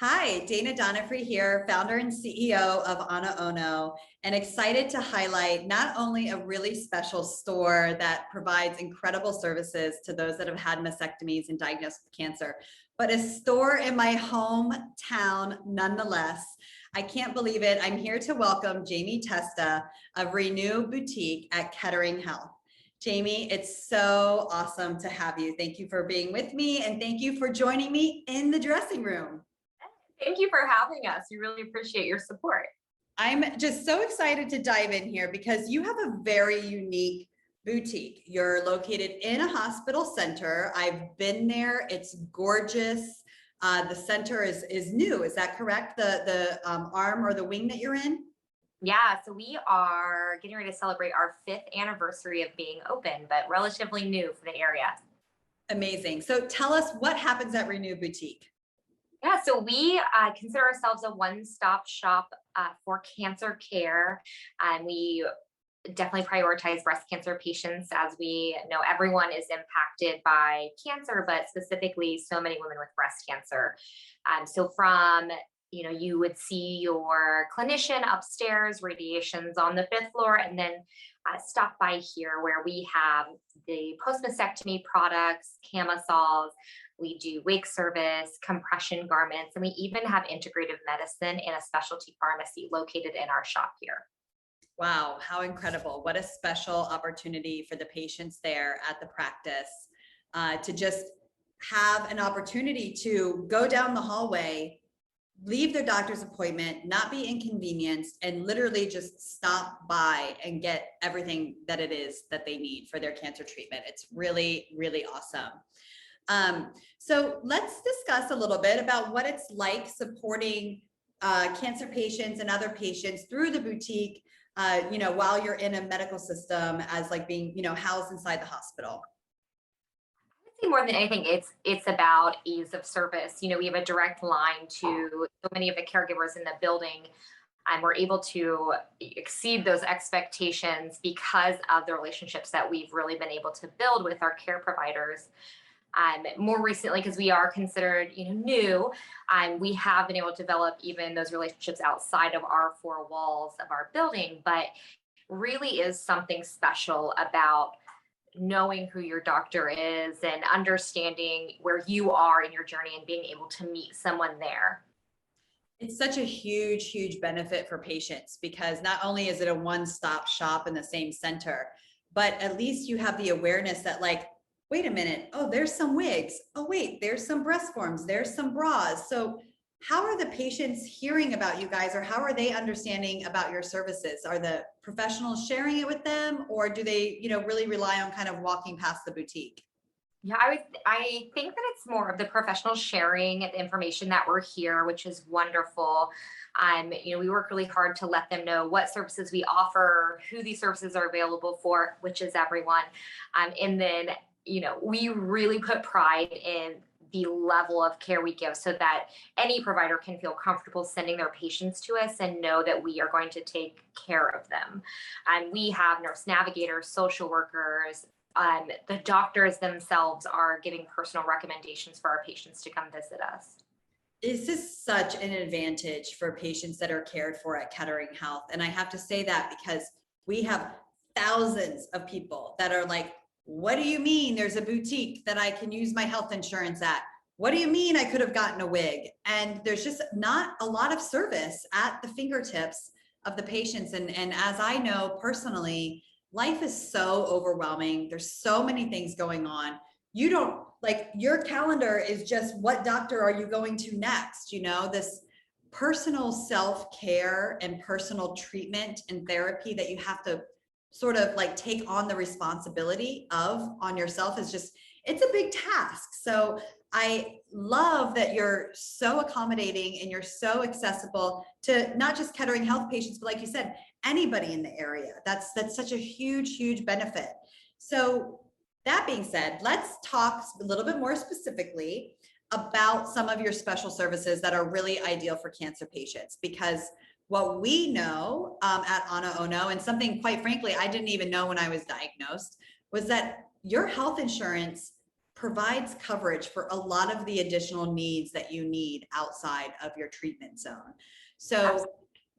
Hi, Dana Donifrey here, founder and CEO of AnaOno, and excited to highlight not only a really special store that provides incredible services to those that have had mastectomies and diagnosed with cancer, but a store in my hometown nonetheless. I can't believe it. I'm here to welcome Jamie Testa of Renew Boutique at Kettering Health. Jamie, it's so awesome to have you. Thank you for being with me, and thank you for joining me in the dressing room. Thank you for having us. We really appreciate your support. I'm just so excited to dive in here because you have a very unique boutique. You're located in a hospital center. I've been there. It's gorgeous. The center is new. Is that correct? The arm or the wing that you're in? Yeah, so we are getting ready to celebrate our 5th anniversary of being open, but relatively new for the area. Amazing. So tell us what happens at Renew Boutique. Yeah, so we consider ourselves a one-stop shop for cancer care. And we definitely prioritize breast cancer patients. As we know, everyone is impacted by cancer, but specifically so many women with breast cancer. So from you would see your clinician upstairs, radiations on the 5th floor, and then stop by here where we have the post-mastectomy products, camisoles. We do wake service, compression garments, and we even have integrative medicine in a specialty pharmacy located in our shop here. Wow, how incredible. What a special opportunity for the patients there at the practice to just have an opportunity to go down the hallway, leave their doctor's appointment, not be inconvenienced, and literally just stop by and get everything that it is that they need for their cancer treatment. It's really, really awesome. So let's discuss a little bit about what it's like supporting cancer patients and other patients through the boutique, while you're in a medical system as like being, housed inside the hospital. More than anything, it's about ease of service. We have a direct line to so many of the caregivers in the building, and we're able to exceed those expectations because of the relationships that we've really been able to build with our care providers. More recently, because we are considered new, we have been able to develop even those relationships outside of our 4 walls of our building, but really is something special about knowing who your doctor is and understanding where you are in your journey and being able to meet someone there. It's such a huge, huge benefit for patients because not only is it a one-stop shop in the same center, but at least you have the awareness that wait a minute, oh, there's some wigs. Oh, wait, there's some breast forms. There's some bras. So how are the patients hearing about you guys, or how are they understanding about your services? Are the professionals sharing it with them, or do they, really rely on kind of walking past the boutique? Yeah, I think that it's more of the professionals sharing the information that we're here, which is wonderful. We work really hard to let them know what services we offer, who these services are available for, which is everyone. And then, we really put pride in the level of care we give so that any provider can feel comfortable sending their patients to us and know that we are going to take care of them. And we have nurse navigators, social workers, the doctors themselves are giving personal recommendations for our patients to come visit us. This is such an advantage for patients that are cared for at Kettering Health. And I have to say that because we have thousands of people that are like, what do you mean there's a boutique that I can use my health insurance at? What do you mean I could have gotten a wig? And there's just not a lot of service at the fingertips of the patients. And as I know personally, life is so overwhelming. There's so many things going on. You don't your calendar is just what doctor are you going to next? This personal self-care and personal treatment and therapy that you have to sort of take on the responsibility of on yourself is just, it's a big task. So I love that you're so accommodating and you're so accessible to not just Kettering Health patients, but like you said, anybody in the area. That's such a huge, huge benefit. So that being said, let's talk a little bit more specifically about some of your special services that are really ideal for cancer patients, because what we know at AnaOno, and something quite frankly I didn't even know when I was diagnosed, was that your health insurance provides coverage for a lot of the additional needs that you need outside of your treatment zone. So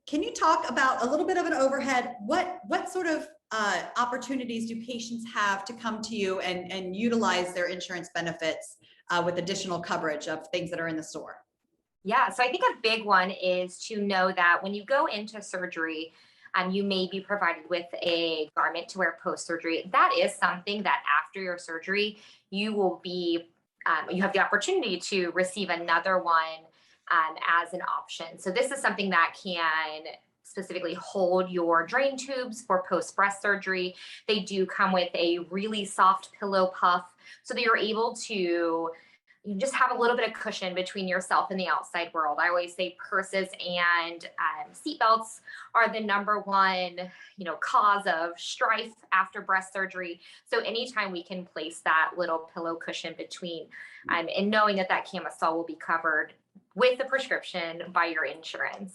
can you talk about a little bit of an overhead? What sort of opportunities do patients have to come to you and utilize their insurance benefits with additional coverage of things that are in the store? Yeah, so I think a big one is to know that when you go into surgery, you may be provided with a garment to wear post-surgery. That is something that after your surgery, you will be, you have the opportunity to receive another one as an option. So this is something that can specifically hold your drain tubes for post-breast surgery. They do come with a really soft pillow puff so that you're able to just have a little bit of cushion between yourself and the outside world. I always say purses and seatbelts are the number one, cause of strife after breast surgery. So anytime we can place that little pillow cushion between, and knowing that that camisole will be covered with a prescription by your insurance.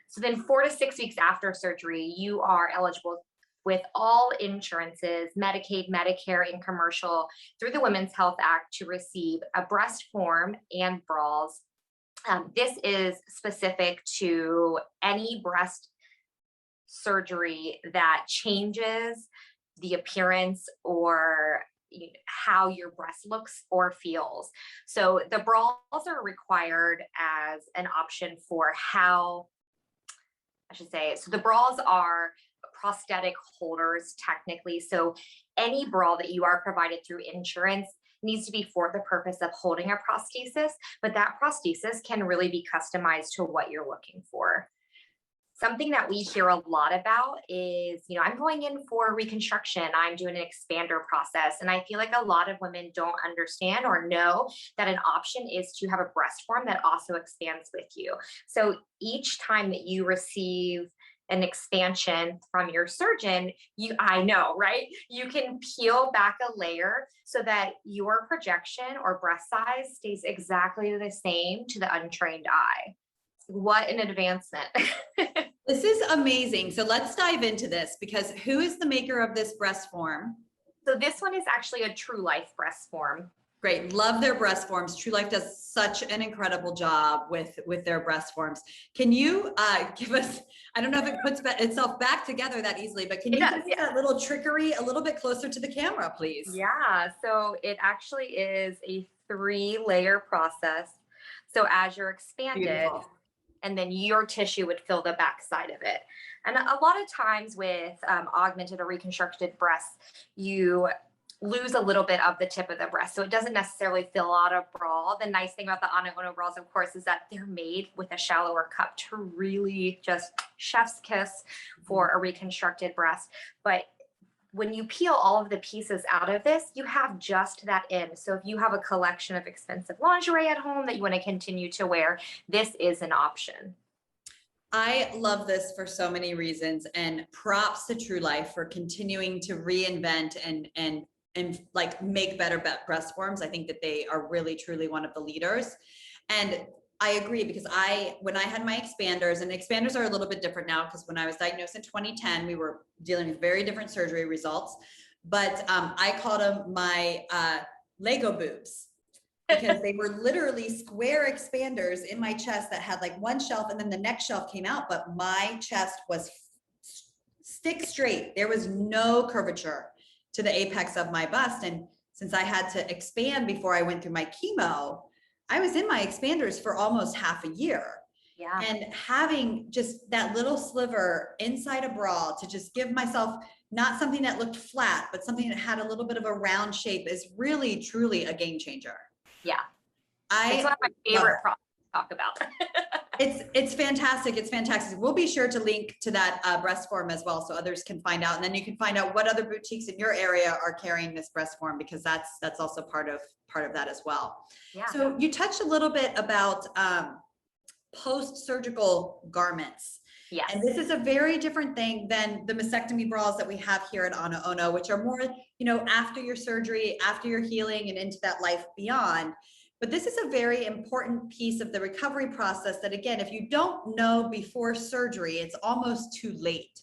So then 4 to 6 weeks after surgery, you are eligible with all insurances, Medicaid, Medicare, and commercial through the Women's Health Act to receive a breast form and bras. This is specific to any breast surgery that changes the appearance or how your breast looks or feels. So the bras are required as an option for how, so the bras are prosthetic holders technically. So any bra that you are provided through insurance needs to be for the purpose of holding a prosthesis, but that prosthesis can really be customized to what you're looking for. Something that we hear a lot about is, I'm going in for reconstruction, I'm doing an expander process. And I feel like a lot of women don't understand or know that an option is to have a breast form that also expands with you. So each time that you receive an expansion from your surgeon, I know, right? You can peel back a layer so that your projection or breast size stays exactly the same to the untrained eye. What an advancement. This is amazing. So let's dive into this, because who is the maker of this breast form? So this one is actually a True Life breast form. Great. Love their breast forms. True Life does such an incredible job with their breast forms. Can you give us, I don't know if it puts itself back together that easily, but can you give us that little trickery a little bit closer to the camera, please? Yeah. So it actually is a 3-layer process. So as you're expanded, beautiful, and then your tissue would fill the back side of it. And a lot of times with augmented or reconstructed breasts, you lose a little bit of the tip of the breast. So it doesn't necessarily fill out a bra. The nice thing about the AnaOno bras, of course, is that they're made with a shallower cup to really just chef's kiss for a reconstructed breast. But when you peel all of the pieces out of this, you have just that in. So if you have a collection of expensive lingerie at home that you want to continue to wear, this is an option. I love this for so many reasons, and props to True Life for continuing to reinvent and like make better breast forms. I think that they are really, truly one of the leaders. And I agree, because when I had my expanders, and expanders are a little bit different now, because when I was diagnosed in 2010, we were dealing with very different surgery results, but I called them my Lego boobs, because they were literally square expanders in my chest that had like one shelf and then the next shelf came out, but my chest was stick straight. There was no curvature to the apex of my bust. And since I had to expand before I went through my chemo, I was in my expanders for almost half a year. Yeah. And having just that little sliver inside a bra to just give myself not something that looked flat, but something that had a little bit of a round shape is really, truly a game changer. Yeah. It's one of my favorite products to talk about. It's fantastic. It's fantastic. We'll be sure to link to that breast form as well, so others can find out. And then you can find out what other boutiques in your area are carrying this breast form, because that's also part of that as well. Yeah. So you touched a little bit about post-surgical garments. Yes. And this is a very different thing than the mastectomy bras that we have here at AnaOno, which are more, after your surgery, after your healing, and into that life beyond. But this is a very important piece of the recovery process that, again, if you don't know before surgery, it's almost too late.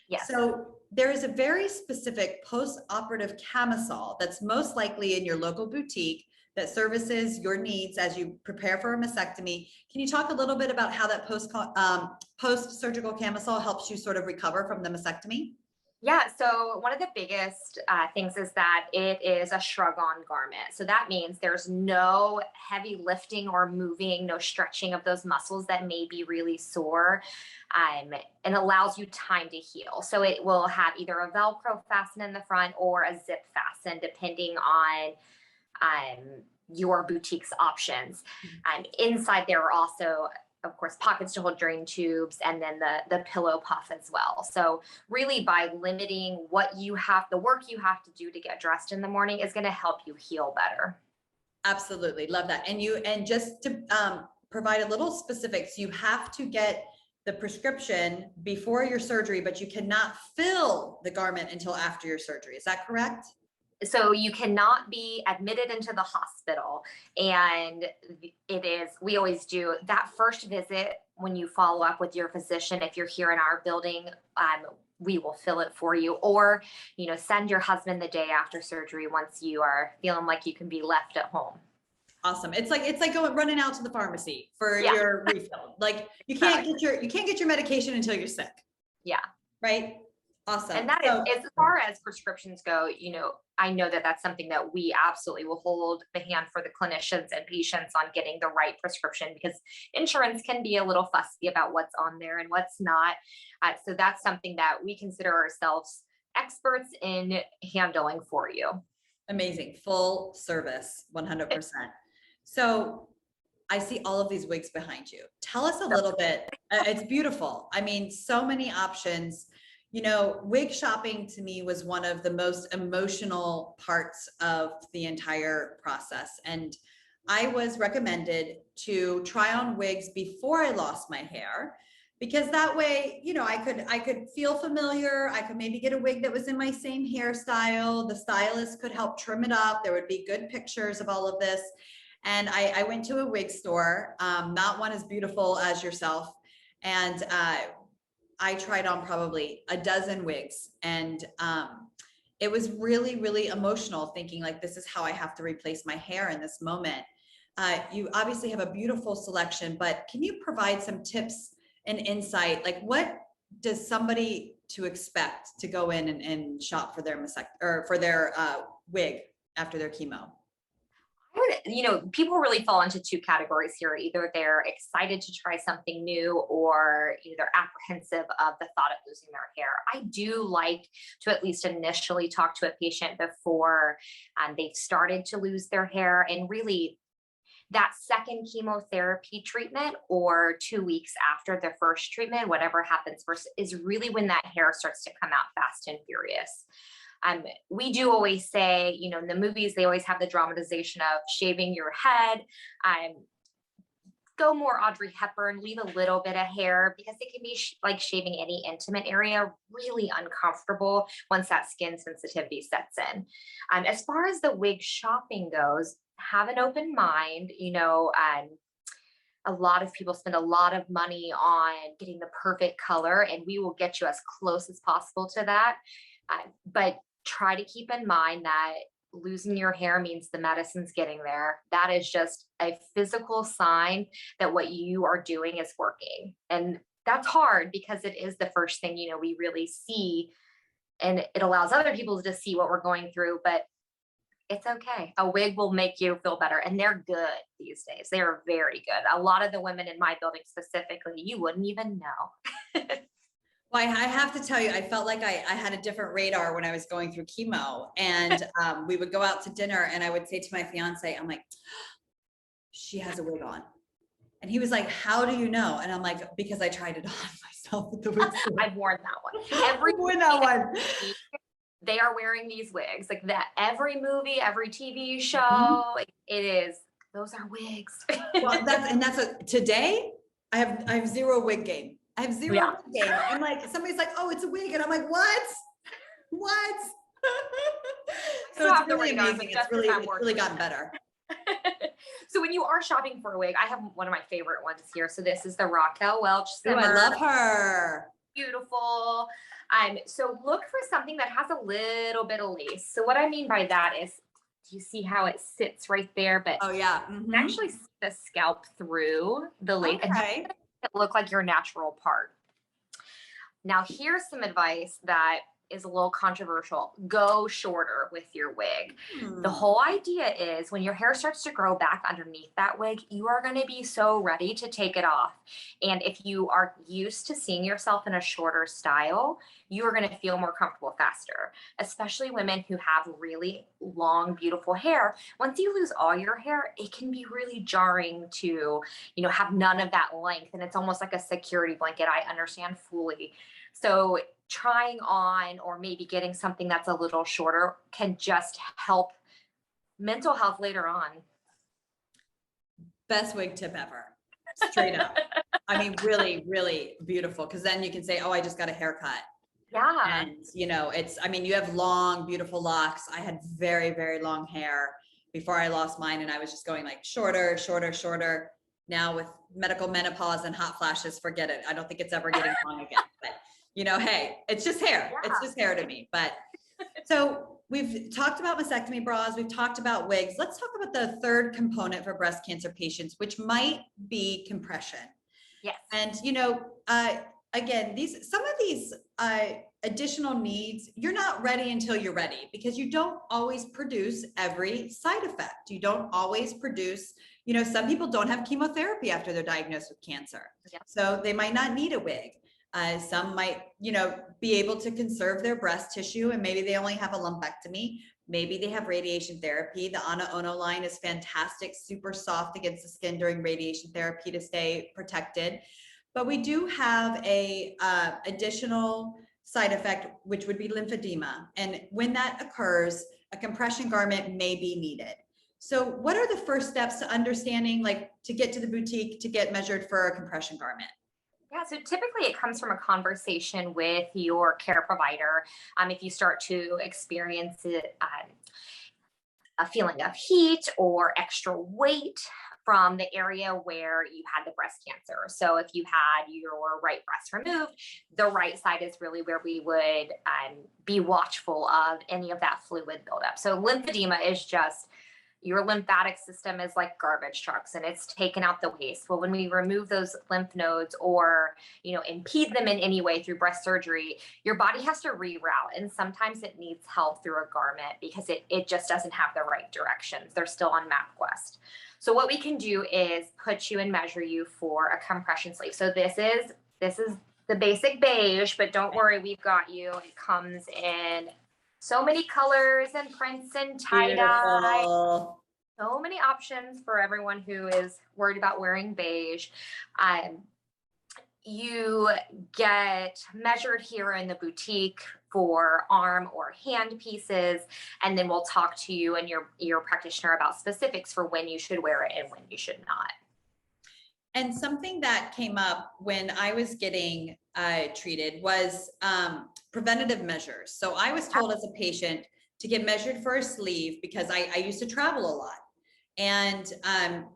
Yes. So there is a very specific post-operative camisole that's most likely in your local boutique that services your needs as you prepare for a mastectomy. Can you talk a little bit about how that post-surgical camisole helps you sort of recover from the mastectomy? Yeah, so one of the biggest things is that it is a shrug on garment. So that means there's no heavy lifting or moving, no stretching of those muscles that may be really sore, and allows you time to heal. So it will have either a Velcro fasten in the front or a zip fasten, depending on your boutique's options. Inside there are also, of course, pockets to hold drain tubes, and then the pillow puff as well. So really, by limiting the work you have to do to get dressed in the morning is going to help you heal better. Absolutely. Love that. And just to provide a little specifics, you have to get the prescription before your surgery, but you cannot fill the garment until after your surgery. Is that correct? So you cannot be admitted into the hospital. And we always do that first visit when you follow up with your physician. If you're here in our building, we will fill it for you, or, send your husband the day after surgery once you are feeling like you can be left at home. Awesome. It's like running out to the pharmacy for Yeah. your refill. Like you can't get your medication until you're sick. Yeah. Right. Awesome. And that is, as far as prescriptions go, I know that that's something that we absolutely will hold the hand for the clinicians and patients on getting the right prescription, because insurance can be a little fussy about what's on there and what's not. So that's something that we consider ourselves experts in handling for you. Amazing. Full service, 100%. So I see all of these wigs behind you. Tell us a little bit. It's beautiful. I mean, so many options. Wig shopping to me was one of the most emotional parts of the entire process. And I was recommended to try on wigs before I lost my hair, because that way, I could feel familiar. I could maybe get a wig that was in my same hairstyle. The stylist could help trim it up. There would be good pictures of all of this. And I went to a wig store, not one as beautiful as yourself. And I tried on probably a dozen wigs, and it was really, really emotional, thinking like, this is how I have to replace my hair in this moment. You obviously have a beautiful selection, but can you provide some tips and insight? Like, what does somebody to expect to go in and shop for their wig after their chemo? People really fall into two categories here. Either they're excited to try something new, or they're apprehensive of the thought of losing their hair. I do like to at least initially talk to a patient before they've started to lose their hair. And really, that second chemotherapy treatment, or 2 weeks after the first treatment, whatever happens first, is really when that hair starts to come out fast and furious. We do always say, in the movies, they always have the dramatization of shaving your head. Go more Audrey Hepburn, leave a little bit of hair, because it can be like shaving any intimate area, really uncomfortable once that skin sensitivity sets in. As far as the wig shopping goes, have an open mind. A lot of people spend a lot of money on getting the perfect color, and we will get you as close as possible to that. But try to keep in mind that losing your hair means the medicine's getting there. That is just a physical sign that what you are doing is working. And that's hard, because it is the first thing, we really see, and it allows other people to see what we're going through, but it's okay. A wig will make you feel better, and they're good these days. They are very good. A lot of the women in my building specifically, you wouldn't even know. Well, I have to tell you, I felt like I had a different radar when I was going through chemo, and we would go out to dinner, and I would say to my fiance, I'm like, she has a wig on. And he was like, how do you know? And I'm like, because I tried it on myself at the wig store. I've worn that one. I've worn that one. They are wearing these wigs, like that. Every movie, every TV show, those are wigs. Well, today I have zero wig game. I have zero wig game. I'm like, somebody's like, oh, it's a wig. And I'm like, what? So it's really amazing. It's really gotten better. So when you are shopping for a wig, I have one of my favorite ones here. So this is the Raquel Welch Simmer. I love her. Beautiful. So look for something that has a little bit of lace. So what I mean by that is, do you see how it sits right there? But Oh yeah. you can actually see the scalp through the lace and have Okay. it look like your natural part. Now, here's some advice that is a little controversial. Go shorter with your wig. The whole idea is when your hair starts to grow back underneath that wig, you are going to be so ready to take it off. And if you are used to seeing yourself in a shorter style, you are going to feel more comfortable faster, especially women who have really long, beautiful hair. Once you lose all your hair, it can be really jarring to, have none of that length. And it's almost like a security blanket. I understand fully. So trying on or maybe getting something that's a little shorter can just help mental health later on. Best wig tip ever. Straight up. I mean, really, really beautiful. Cause then you can say, oh, I just got a haircut. Yeah. And you have long, beautiful locks. I had very, very long hair before I lost mine. And I was just going like shorter, shorter, shorter. Now with medical menopause and hot flashes, forget it. I don't think it's ever getting long again, but hey, it's just hair. Yeah. It's just hair to me. But so we've talked about mastectomy bras. We've talked about wigs. Let's talk about the third component for breast cancer patients, which might be compression. Yes. And, again, some of these additional needs, you're not ready until you're ready, because you don't always produce every side effect. You don't always produce, some people don't have chemotherapy after they're diagnosed with cancer. Yep. So they might not need a wig. Some might, be able to conserve their breast tissue, and maybe they only have a lumpectomy. Maybe they have radiation therapy. The AnaOno line is fantastic, super soft against the skin during radiation therapy to stay protected. But we do have a additional side effect, which would be lymphedema. And when that occurs, a compression garment may be needed. So what are the first steps to understanding, to get to the boutique to get measured for a compression garment? Yeah, so typically it comes from a conversation with your care provider. If you start to experience it, a feeling of heat or extra weight from the area where you had the breast cancer. So if you had your right breast removed, the right side is really where we would be watchful of any of that fluid buildup. So lymphedema is just your lymphatic system is like garbage trucks and it's taken out the waste. Well, when we remove those lymph nodes or, impede them in any way through breast surgery, your body has to reroute. And sometimes it needs help through a garment because it just doesn't have the right directions. They're still on MapQuest. So what we can do is put you and measure you for a compression sleeve. So this is the basic beige, but don't worry, we've got you. It comes in so many colors and prints and tie-dye. So many options for everyone who is worried about wearing beige. You get measured here in the boutique for arm or hand pieces, and then we'll talk to you and your practitioner about specifics for when you should wear it and when you should not. And something that came up when I was getting treated was preventative measures. So I was told as a patient to get measured for a sleeve because I used to travel a lot. And,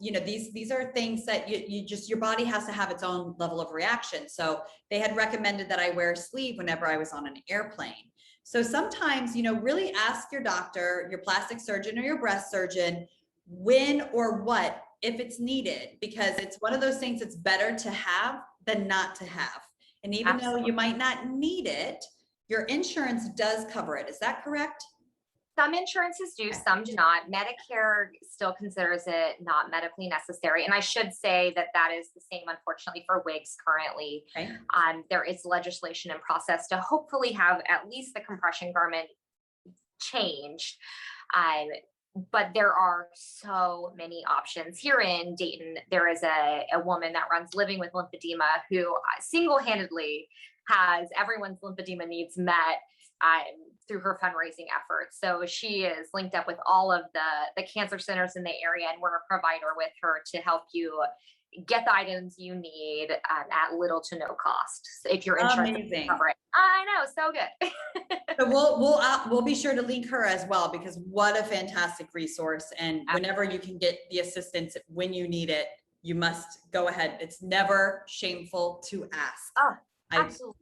these are things that your body has to have its own level of reaction. So they had recommended that I wear a sleeve whenever I was on an airplane. So sometimes, really ask your doctor, your plastic surgeon or your breast surgeon, when or what, if it's needed, because it's one of those things that's better to have than not to have. And even Absolutely. though you might not need it, your insurance does cover it. Is that correct? Some insurances do, some do not. Medicare still considers it not medically necessary. And I should say that is the same, unfortunately, for wigs currently. Okay. There is legislation in process to hopefully have at least the compression garment changed. But there are so many options. Here in Dayton, there is a woman that runs Living with Lymphedema who single-handedly has everyone's lymphedema needs met through her fundraising efforts. So she is linked up with all of the cancer centers in the area, and we're a provider with her to help you get the items you need at little to no cost. So if your insurance can cover it. I know, so good. So we'll be sure to link her as well, because what a fantastic resource. And whenever you can get the assistance when you need it, you must go ahead. It's never shameful to ask. Oh, absolutely.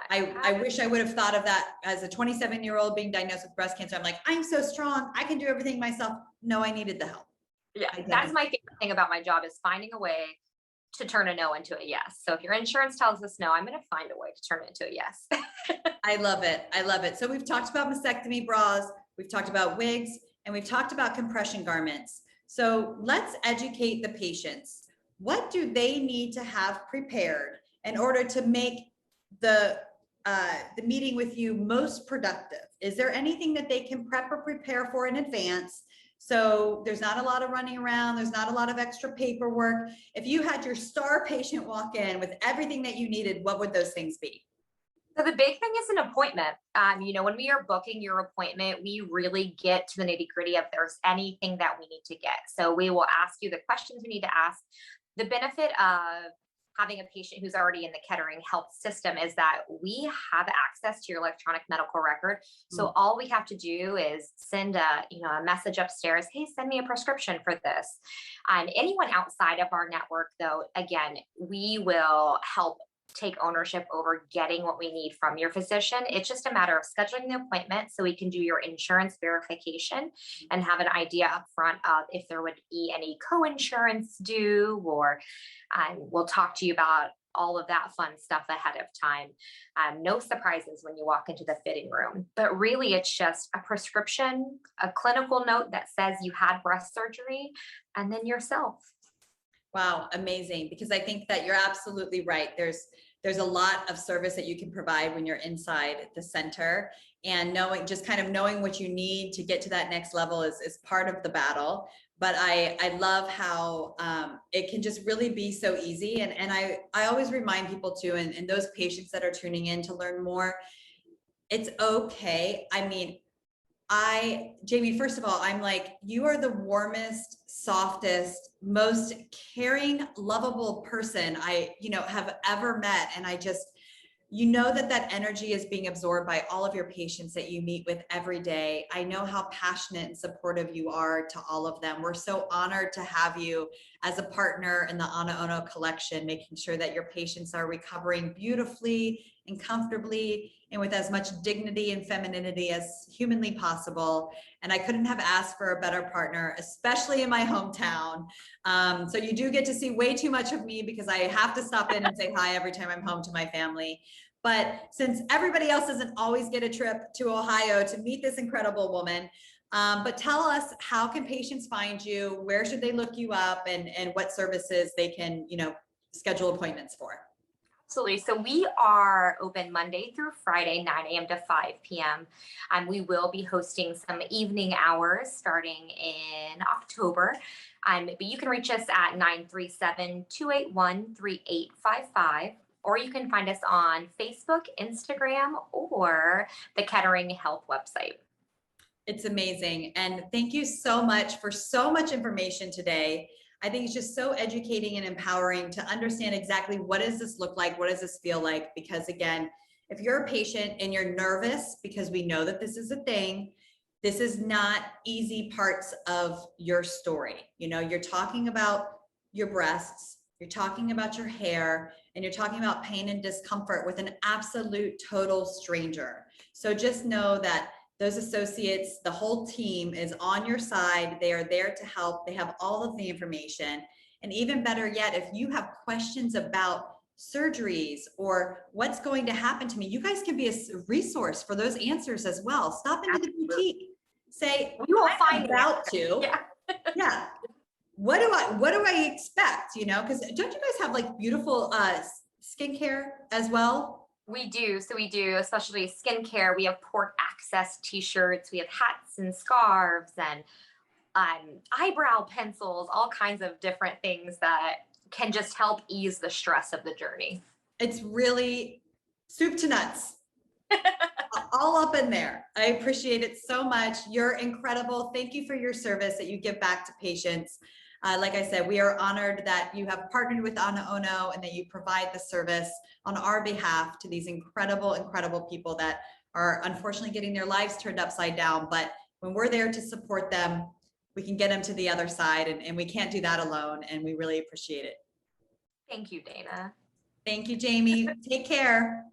I wish I would have thought of that as a 27-year-old being diagnosed with breast cancer. I'm like, I'm so strong. I can do everything myself. No, I needed the help. Yeah, that's my favorite thing about my job is finding a way to turn a no into a yes. So if your insurance tells us no, I'm going to find a way to turn it into a yes. I love it. I love it. So we've talked about mastectomy bras, we've talked about wigs, and we've talked about compression garments. So let's educate the patients. What do they need to have prepared in order to make the meeting with you most productive? Is there anything that they can prep or prepare for in advance? So there's not a lot of running around. There's not a lot of extra paperwork. If you had your star patient walk in with everything that you needed, what would those things be? So the big thing is an appointment. When we are booking your appointment, we really get to the nitty gritty of there's anything that we need to get. So we will ask you the questions we need to ask. The benefit of having a patient who's already in the Kettering Health system is that we have access to your electronic medical record. So all we have to do is send a message upstairs. Hey, send me a prescription for this. Anyone outside of our network, though, again, we will help take ownership over getting what we need from your physician. It's just a matter of scheduling the appointment so we can do your insurance verification and have an idea up front of if there would be any co-insurance due, or we'll talk to you about all of that fun stuff ahead of time. No surprises when you walk into the fitting room, but really it's just a prescription, a clinical note that says you had breast surgery, and then yourself. Wow, amazing. Because I think that you're absolutely right. There's a lot of service that you can provide when you're inside the center, and knowing what you need to get to that next level is part of the battle. But I love how it can just really be so easy. And I always remind people too, and those patients that are tuning in to learn more, it's okay. I mean, Jamie, first of all, I'm like, you are the warmest, softest, most caring, lovable person I, have ever met. And I just, that energy is being absorbed by all of your patients that you meet with every day. I know how passionate and supportive you are to all of them. We're so honored to have you as a partner in the AnaOno collection, making sure that your patients are recovering beautifully and comfortably and with as much dignity and femininity as humanly possible. And I couldn't have asked for a better partner, especially in my hometown. So you do get to see way too much of me because I have to stop in and say hi every time I'm home to my family. But since everybody else doesn't always get a trip to Ohio to meet this incredible woman, but tell us, how can patients find you? Where should they look you up, and what services they can, schedule appointments for? Absolutely. So we are open Monday through Friday, 9 a.m. to 5 p.m. We will be hosting some evening hours starting in October. But you can reach us at 937-281-3855, or you can find us on Facebook, Instagram, or the Kettering Health website. It's amazing. And thank you so much for so much information today. I think it's just so educating and empowering to understand exactly what does this look like? What does this feel like? Because again, if you're a patient and you're nervous, because we know that this is a thing, this is not easy parts of your story. You're talking about your breasts, you're talking about your hair, and you're talking about pain and discomfort with an absolute total stranger. So just know that those associates, the whole team is on your side. They are there to help. They have all of the information. And even better yet, if you have questions about surgeries or what's going to happen to me, you guys can be a resource for those answers as well. Stop into the boutique. Say, we will find out to. Yeah. Yeah. What do I expect? Because don't you guys have like beautiful skincare as well? We do. So we do, especially skincare. We have port access t-shirts. We have hats and scarves and eyebrow pencils, all kinds of different things that can just help ease the stress of the journey. It's really soup to nuts. All up in there. I appreciate it so much. You're incredible. Thank you for your service that you give back to patients. Like I said, we are honored that you have partnered with AnaOno and that you provide the service on our behalf to these incredible, incredible people that are unfortunately getting their lives turned upside down. But when we're there to support them, we can get them to the other side, and we can't do that alone. And we really appreciate it. Thank you, Dana. Thank you, Jamie. Take care.